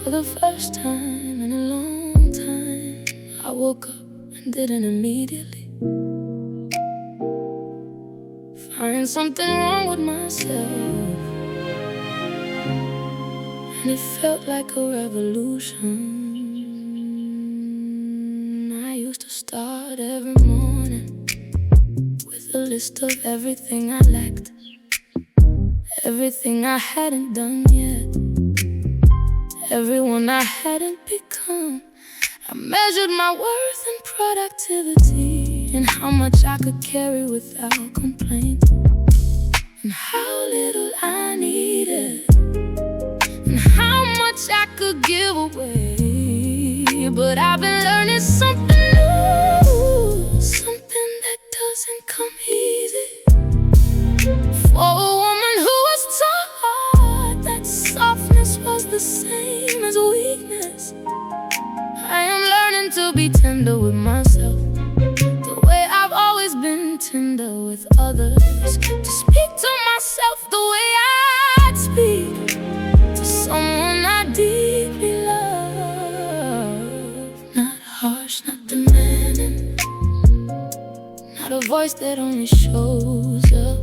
For the first time in a long time, I woke up and didn't immediately find something wrong with myself. And it felt like a revolution. I used to start every morning with a list of everything I lacked, everything I hadn't done yet, everyone I hadn't become. I measured my worth and productivity, and how much I could carry without complaint, and how little I needed, and how much I could give away. But I've been learning something new, something that doesn't come easy. For a woman who was taught that softness was the same as weakness, I am learning to be tender with myself, the way I've always been tender with others. To speak to myself the way I'd speak to someone I deeply love. Not harsh, not demanding, not a voice that only shows up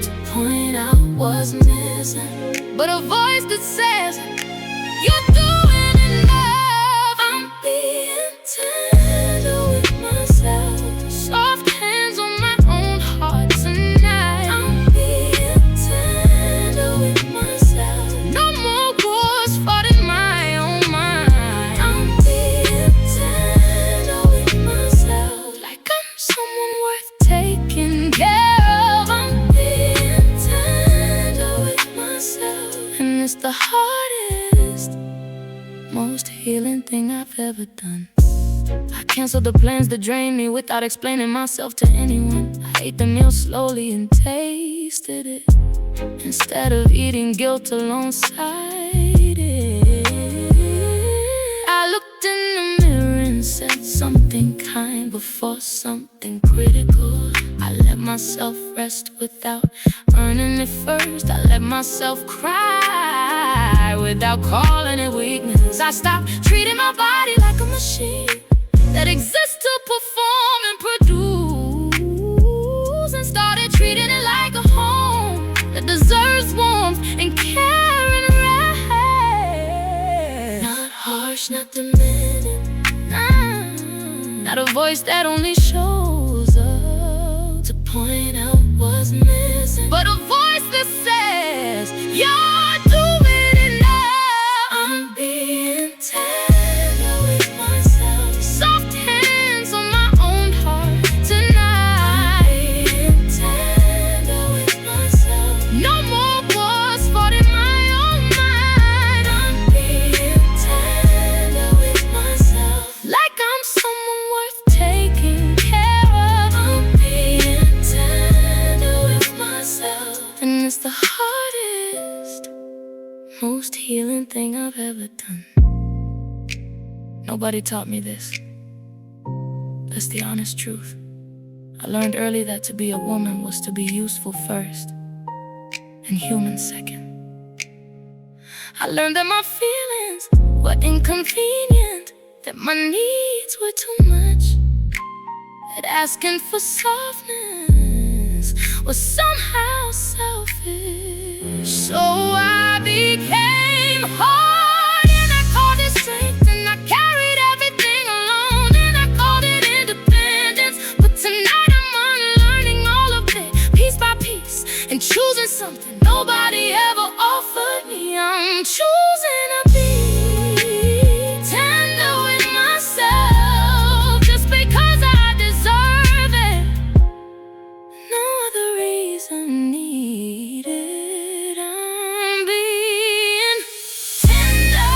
to point out what's missing, but a voice that says, you're doing enough. I'm being tender with myself, soft hands on my own heart tonight. I'm being tender with myself, no more wars fought in my own mind. I'm being tender with myself, like I'm someone worth taking care of. I'm being tender with myself, and it's the hardest, most healing thing I've ever done. I canceled the plans that drained me without explaining myself to anyone. I ate the meal slowly and tasted it, instead of eating guilt alongside it. I looked in the mirror and said something kind before something critical. I let myself rest without earning it first. I let myself cry without calling it weakness. I stopped treating my body like a machine that exists to perform and produce, and started treating it like a home that deserves warmth and care and rest. Not harsh, not demanding, not a voice that only shows up to point out what's missing, but a voice that says, you're doing enough. I'm being tender with myself, soft hands on my own heart tonight. I'm being tender with myself, no more wars fought in my own mind. I'm being tender with myself, like I'm someone worth taking care of. I'm being tender with myself, and it's the hardest, most healing thing I've ever done. Nobody taught me this. That's the honest truth. I learned early that to be a woman was to be useful first and human second. I learned that my feelings were inconvenient, that my needs were too much, that asking for softness was somehow selfish. So I became hard, and I called it strength, and I carried everything alone, and I called it independence. But tonight I'm unlearning all of it, piece by piece, and choosing something nobody ever offered me. I'm choosing to be tender with myself, just because I deserve it. No other reason needed. I'm being tender,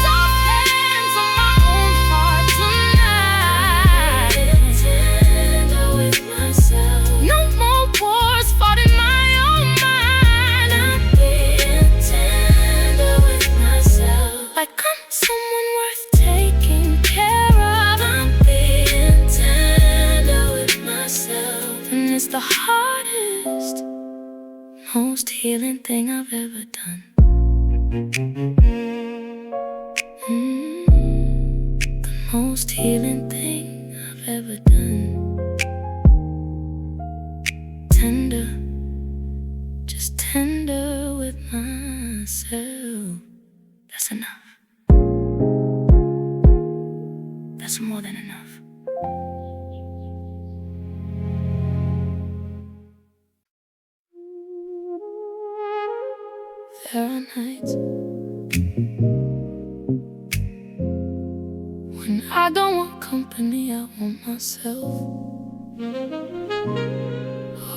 soft hands on my own heart tonight. Tender with myself, no more wars fought in my own mind. I'm being tender with myself, like I'm someone worth taking care of. I'm being tender with myself, and it's the hardest, most healing thing I've ever done. The most healing thing I've ever done. Tender, just tender with myself. That's enough. That's more than enough. There are nights when I don't want company, I want myself.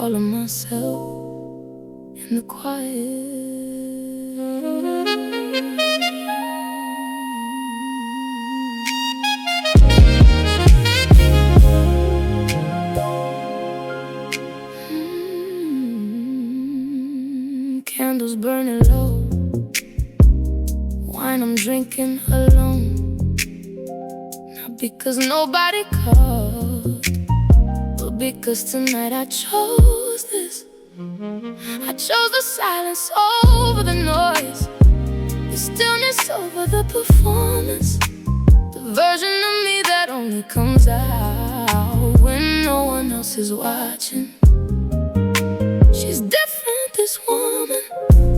All of myself in the quiet. Candles burning low, wine I'm drinking alone. Not because nobody called, but because tonight I chose this. I chose the silence over the noise, the stillness over the performance, the version of me that only comes out when no one else is watching. She's different, this woman,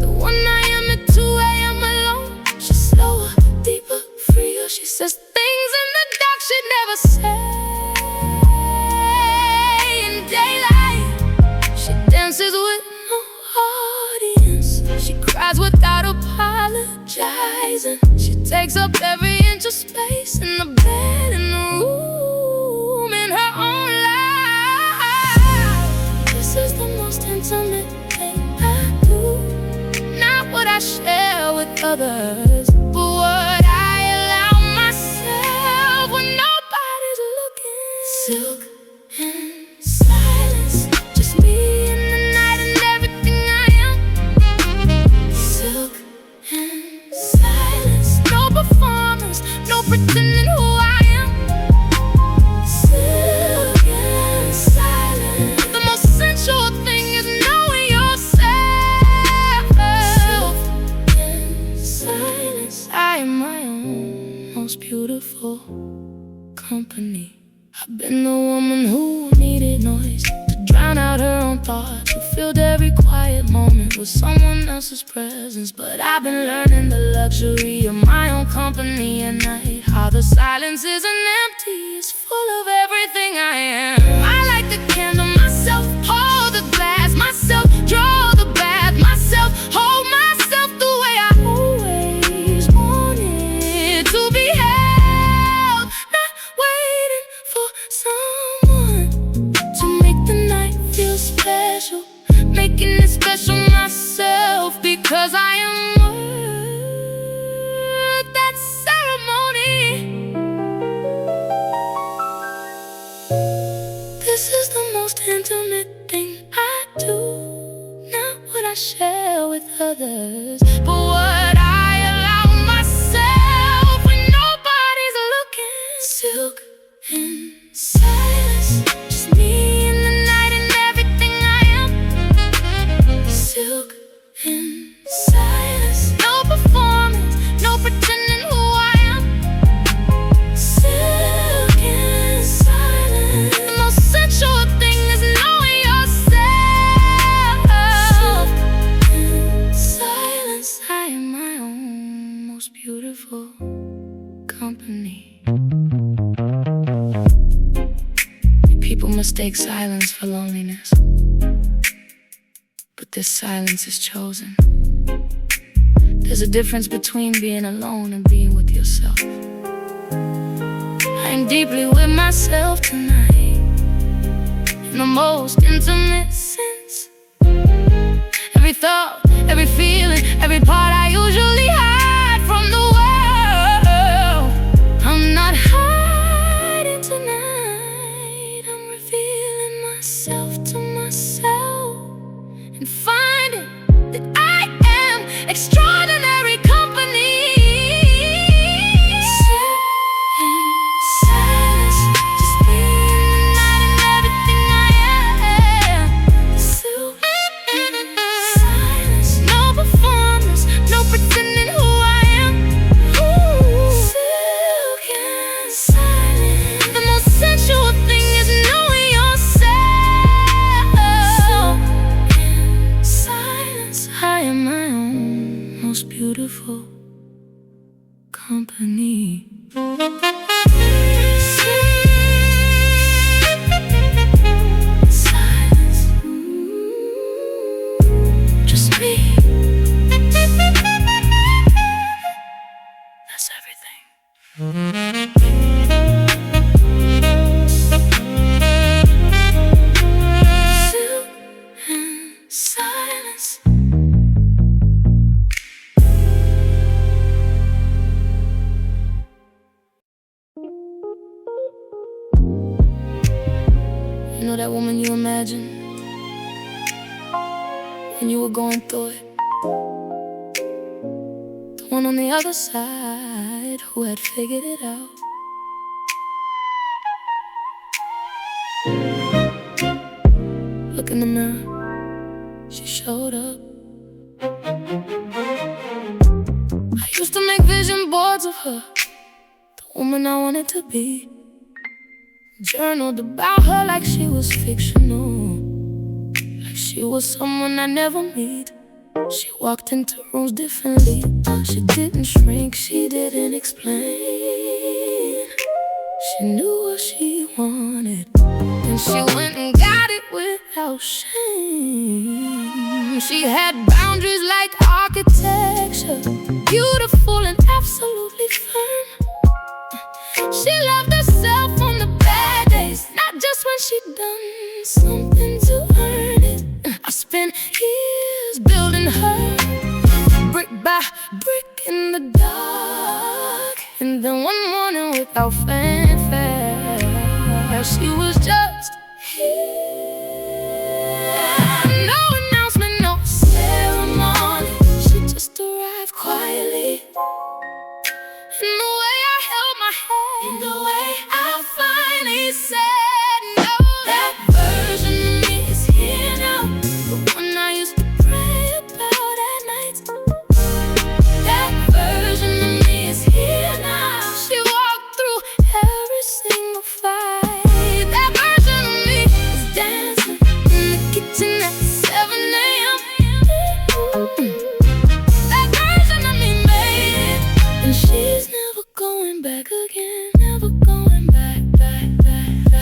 the one I am at 2 a.m. alone. She's slower, deeper, freer. She says things in the dark she'd never say in daylight. She dances with no audience. She cries without apologizing. She takes up every inch of space in the bed, in the room, in her own life. This is the most intimate thing I do. Not what I share with others, but what I allow myself when nobody's looking. Silk and silence, just me in the night and everything I am. Silk and silence, no performance, no pretending who I am. Silk and silence, the most sensual thing is knowing yourself. Silk and silence, I am my own most beautiful company. I've been the woman who needed noise to drown out her own thoughts, who filled every quiet moment with someone else's presence. But I've been learning the luxury of my own company at night. How the silence isn't empty, it's full of everything I am. I light the candle myself, hold the glass myself, draw the bath myself, hold myself the way I always wanted to be held. Not waiting for someone to make the night feel special, making it special myself, because I am worth that ceremony. This is the most intimate thing I do. Not what I share with others, but what I allow myself when nobody's looking. Silk and silence, just me in the night and everything I am. Silk and silence, no performance, no pretending who I am. Silk and silence, the most sensual thing is knowing yourself. Silk and silence, I am my own most beautiful company. People mistake silence for loneliness, but this silence is chosen. There's a difference between being alone and being with yourself. I am deeply with myself tonight, in the most intimate sense. Every thought, every feeling, every part I usually hide from the world. I'm not hiding tonight, I'm revealing myself to myself and finding that I am extraordinary company. Silence, just me in the night and everything I am. Silk and silence. you imagine when you were going through it? The one on the other side who had figured it out. Look in the mirror, she showed up. I used to make vision boards of her, the woman I wanted to be. Journaled about her like she was fictional, like she was someone I never meet. She walked into rooms differently. She didn't shrink, she didn't explain. She knew what she wanted, and she went and got it without shame. She had boundaries like architecture, beautiful and absolutely firm. She loved herself on the bad days, not just when she'd done something to earn it. I spent years building her, brick by brick in the dark. And then one morning without fanfare, she was just here. No announcement, no ceremony, she just arrived quietly. In the way I held my head, in the way I finally said no. That version of me is here now, the one I used to pray about at night. That version of me is here now. She walked through every single fight. That version of me is dancing in the kitchen at 7 a.m. That version of me made it, and she's never going back again, never going back.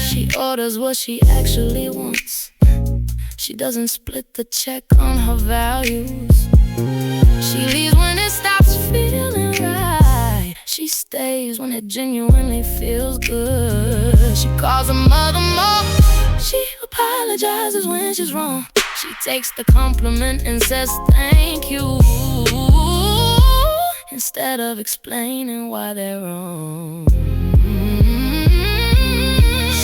She orders what she actually wants. She doesn't split the check on her values. She leaves when it stops feeling right. She stays when it genuinely feels good. She calls her mother more, she apologizes when she's wrong. She takes the compliment and says thank you, instead of explaining why they're wrong.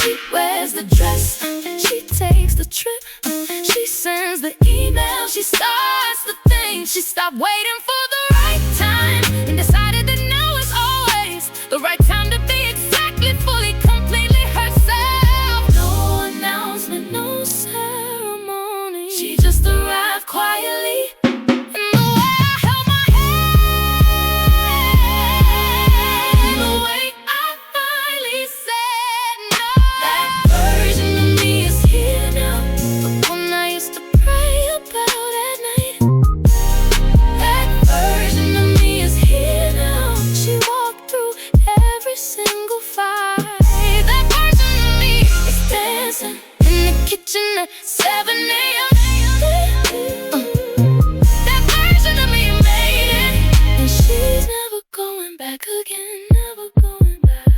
She wears the dress, she takes the trip, she sends the email, she starts the thing. She stopped waiting for the right time and decided that now is always the right time to be exactly, fully, completely herself. No announcement, no ceremony, she just arrived quietly. At 7 a.m. That version of me made it, and she's never going back again, never going back.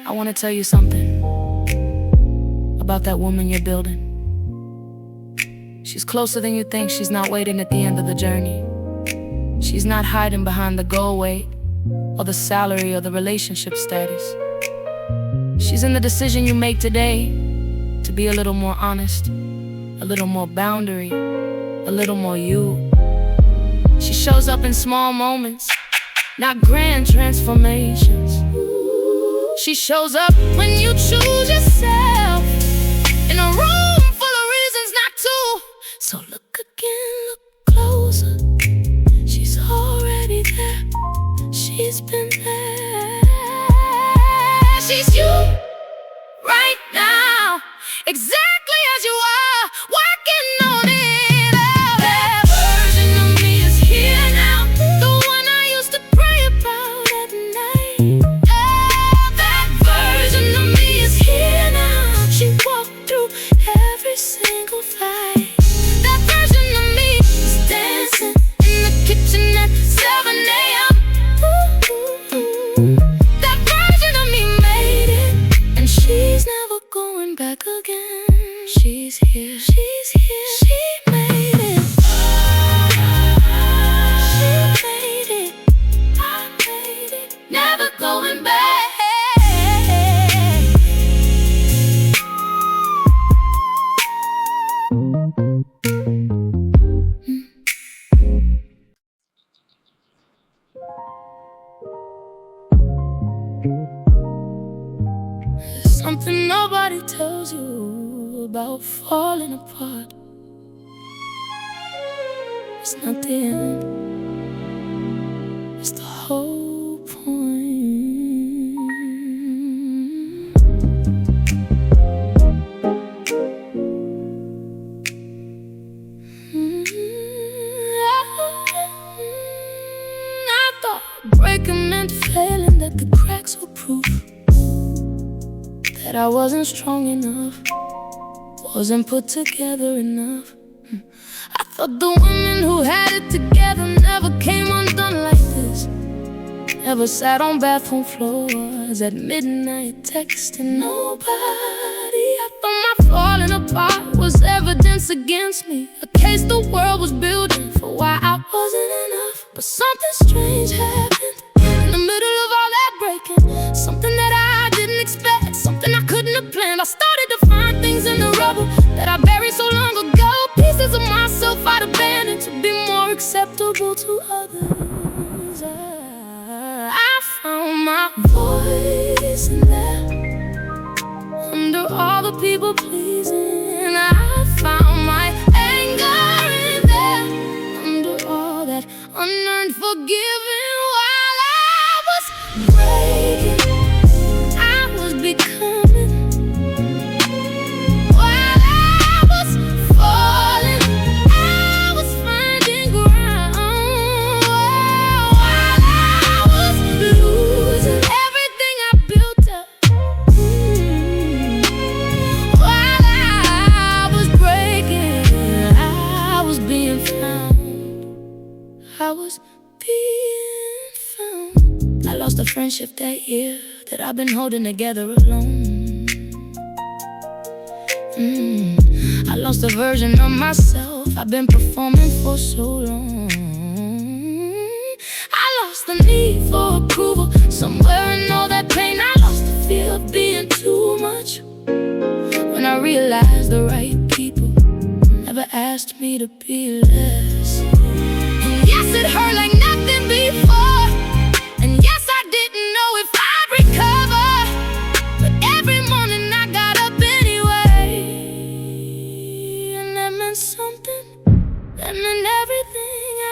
I want to tell you something about that woman you're building. She's closer than you think. She's not waiting at the end of the journey. She's not hiding behind the goal weight or the salary or the relationship status. She's in the decision you make today, to be a little more honest, a little more boundary, a little more you. She shows up in small moments, not grand transformations. She shows up when you choose yourself, in a room full of reasons not to. So look again, look closer. She's already there, she's been there. She's you right now, exactly as you are, working on it. That version of me is here now, the one I used to pray about at night. That version of me is here now. She walked through every single fight. That version of me is dancing in the kitchen at 7 a.m. That version of me made it, and she's never going back again. She's here, she's here, she made it. She made it, I made it, never going back. about falling apart. It's not the end, it's the whole point. I thought breaking meant failing, that the cracks were proof that I wasn't strong enough, wasn't put together enough. I thought the women who had it together never came undone like this, never sat on bathroom floors at midnight texting nobody. I thought my falling apart was evidence against me, a case the world was building for why I wasn't enough. But something strange happened in the middle of all that breaking, something that I didn't expect, something I couldn't have planned. I started to find things in the rubble that I buried so long ago, pieces of myself I'd abandoned to be more acceptable to others. I found my voice in there, under all the people pleasing. I found my anger in there, under all that unearned forgiving. While I was breaking, I was becoming. While I was falling, I was finding ground. While I was losing everything I built up. While I was breaking, I was being found. I was being found. I lost a friendship that year that I've been holding together alone. I lost a version of myself I've been performing for so long. I lost the need for approval somewhere in all that pain. I lost the fear of being too much, when I realized the right people never asked me to be less. And yes, it hurt like nothing before, and yes, I didn't know if I'd recover. But every morning I got up anyway, and that meant something, that meant everything. I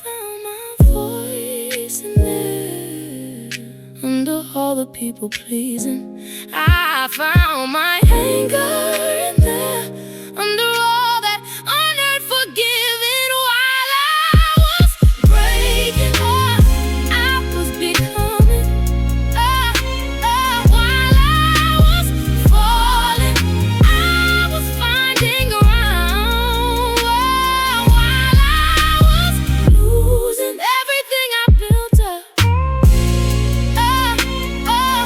found my voice in there, under all the people pleasing. I found my anger in there, under all that unearned forgiving. While I was breaking, I was becoming. While I was falling, I was finding ground. While I was losing everything I built up.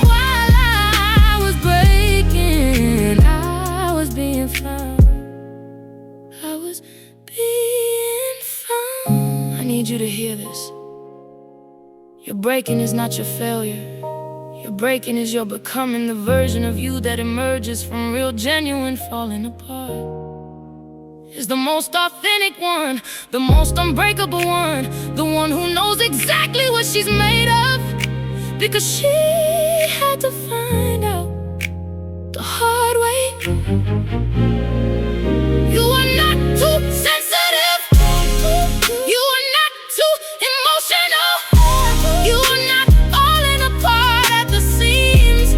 While I was breaking, I was being found. I was being found. I need you to hear this. Your breaking is not your failure. Your breaking is your becoming, the version of you that emerges from real, genuine falling apart. Is the most authentic one, the most unbreakable one, the one who knows exactly what she's made of, because she had to find out the hard way. You are not too sensitive, you are not too emotional, you are not falling apart at the seams,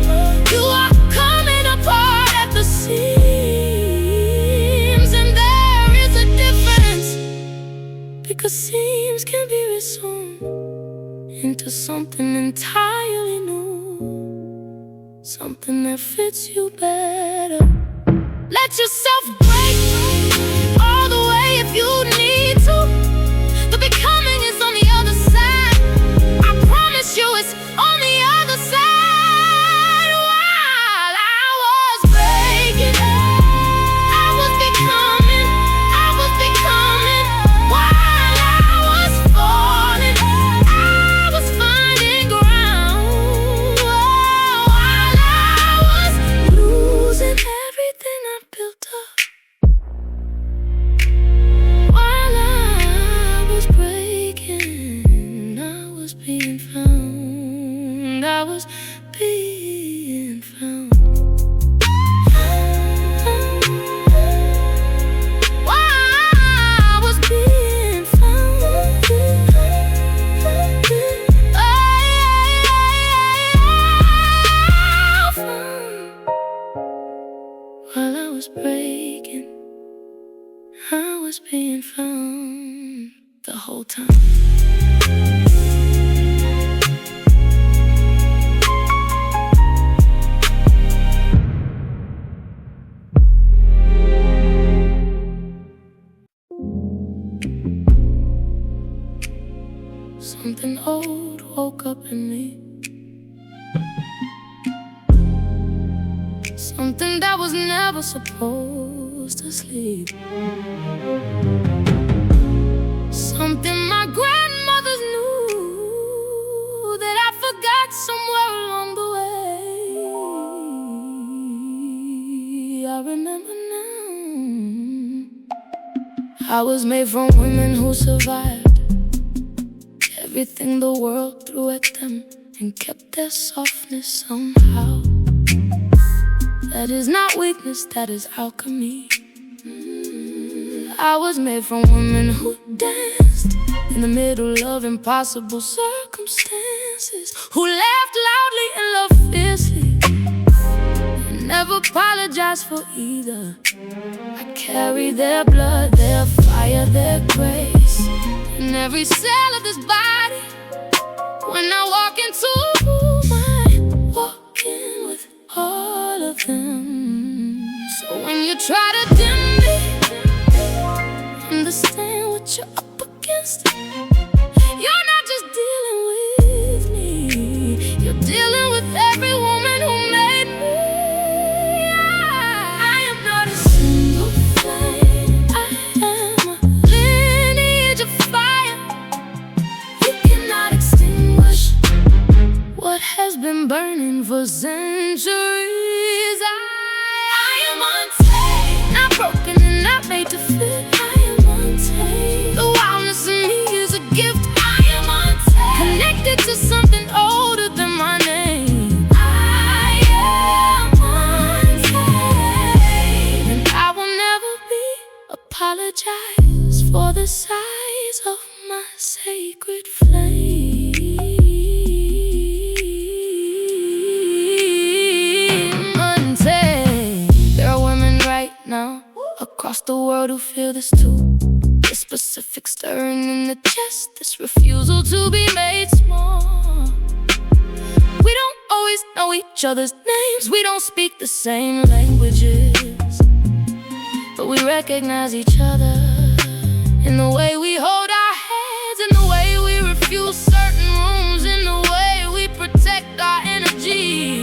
you are coming apart at the seams. And there is a difference, because seams can be resewn into something entirely new, something that fits you better. Let yourself break all the way if you need to. The becoming is on the other side. I promise you it's on the other side. While I was breaking, I was becoming. I was becoming. While I was falling, I was finding ground. While I was losing everything While I was breaking, I was being found the whole time. Something old woke up in me. Something that was never supposed to sleep. Something my grandmothers knew that I forgot somewhere along the way. I remember now. I was made from women who survived everything the world threw at them and kept their softness somehow. That is not weakness, that is alchemy. I was made from women who danced in the middle of impossible circumstances, who laughed loudly and loved fiercely, and never apologized for either. I carry their blood, their fire, their grace in every cell of this body. When I walk into my walking with all of them. So when you try to dim me, understand what you're up against. You're not just dealing with me, you're dealing with every woman who made me. I am not a single flame, I am a lineage of fire. You cannot extinguish what has been burning for centuries. I am untamed, not broken and not made to fit. I am untamed. The wildness in me is a gift. I am untamed, connected to something older than my name. I am untamed, and I will never be apologized for the size of my sacred flame. Across the world who feel this too. This specific stirring in the chest, this refusal to be made small. We don't always know each other's names, we don't speak the same languages, but we recognize each other in the way we hold our heads, in the way we refuse certain rooms, in the way we protect our energy.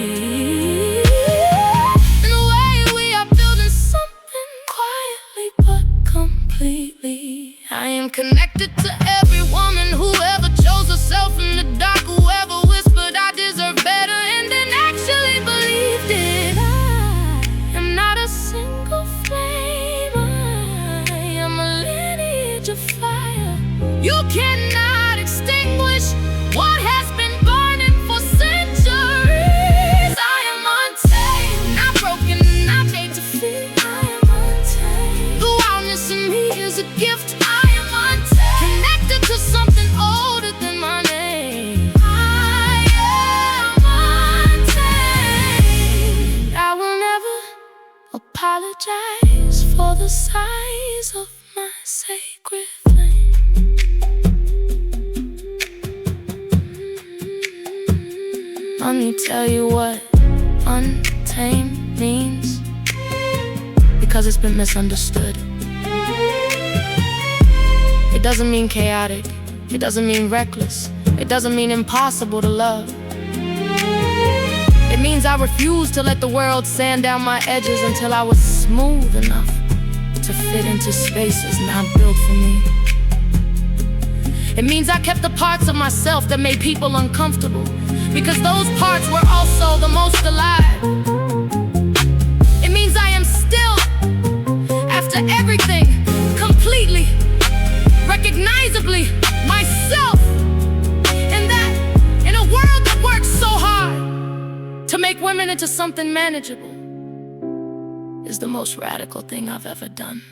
I am connected to every woman who ever chose herself in the dark, whoever whispered I deserve better and then actually believed it. I am not a single flame, I am a lineage of fire. You cannot extinguish what has been burning for centuries. I am untamed, not broken, not made to fit. I am untamed. The wildness in me is a gift. To something older than my name. I am untamed. I will never apologize for the size of my sacred flame. Let me tell you what untamed means, because it's been misunderstood. It doesn't mean chaotic, it doesn't mean reckless, it doesn't mean impossible to love. It means I refused to let the world sand down my edges until I was smooth enough to fit into spaces not built for me. It means I kept the parts of myself that made people uncomfortable, because those parts were also the most alive. It means I am still, after everything, completely, recognizably myself, and that in a world that works so hard to make women into something manageable is the most radical thing I've ever done.